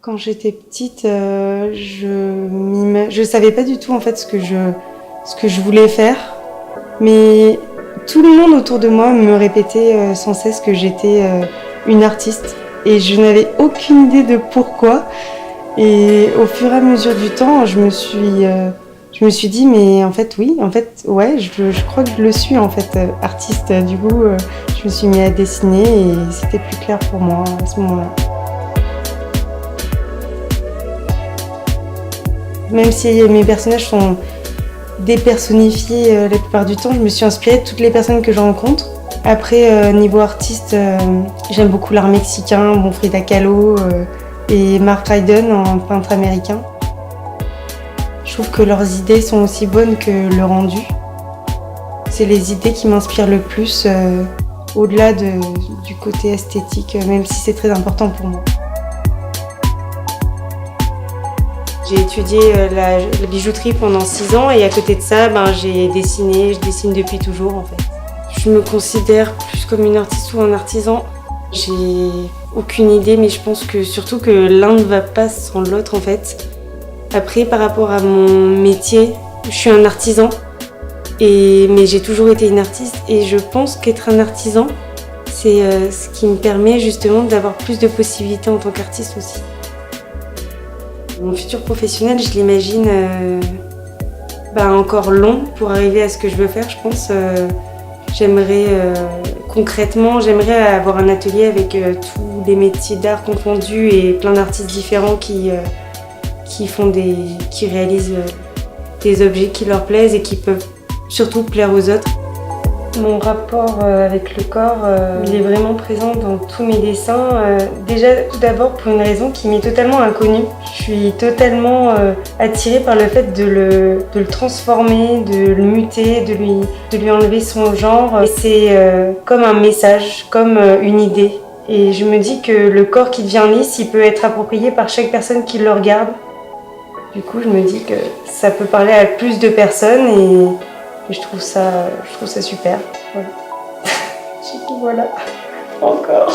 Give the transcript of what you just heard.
Quand j'étais petite, je savais pas du tout en fait ce que je voulais faire, mais tout le monde autour de moi me répétait sans cesse que j'étais une artiste et je n'avais aucune idée de pourquoi. Et au fur et à mesure du temps, je me suis dit mais en fait oui, en fait ouais, je crois que je le suis en fait artiste. Du coup, je me suis mis à dessiner et c'était plus clair pour moi à ce moment-là. Même si mes personnages sont dépersonnifiés la plupart du temps, je me suis inspirée de toutes les personnes que je rencontre. Après, niveau artiste, j'aime beaucoup l'art mexicain, bon, Frida Kahlo et Mark Ryden, un peintre américain. Je trouve que leurs idées sont aussi bonnes que le rendu. C'est les idées qui m'inspirent le plus, au-delà du côté esthétique, même si c'est très important pour moi. J'ai étudié la bijouterie pendant 6 ans et à côté de ça, j'ai dessiné, je dessine depuis toujours en fait. Je me considère plus comme une artiste ou un artisan. J'ai aucune idée, mais je pense que surtout que l'un ne va pas sans l'autre en fait. Après, par rapport à mon métier, je suis un artisan, mais j'ai toujours été une artiste et je pense qu'être un artisan, c'est ce qui me permet justement d'avoir plus de possibilités en tant qu'artiste aussi. Mon futur professionnel, je l'imagine encore long pour arriver à ce que je veux faire, je pense. Concrètement, j'aimerais avoir un atelier avec tous les métiers d'art confondus et plein d'artistes différents qui réalisent des objets qui leur plaisent et qui peuvent surtout plaire aux autres. Mon rapport avec le corps, il est vraiment présent dans tous mes dessins. Déjà, tout d'abord, pour une raison qui m'est totalement inconnue. Je suis totalement attirée par le fait de le transformer, de le muter, de lui enlever son genre. Et c'est comme un message, comme une idée. Et je me dis que le corps qui devient lisse, il peut être approprié par chaque personne qui le regarde. Du coup, je me dis que ça peut parler à plus de personnes et je trouve ça super. Voilà. Voilà. Encore.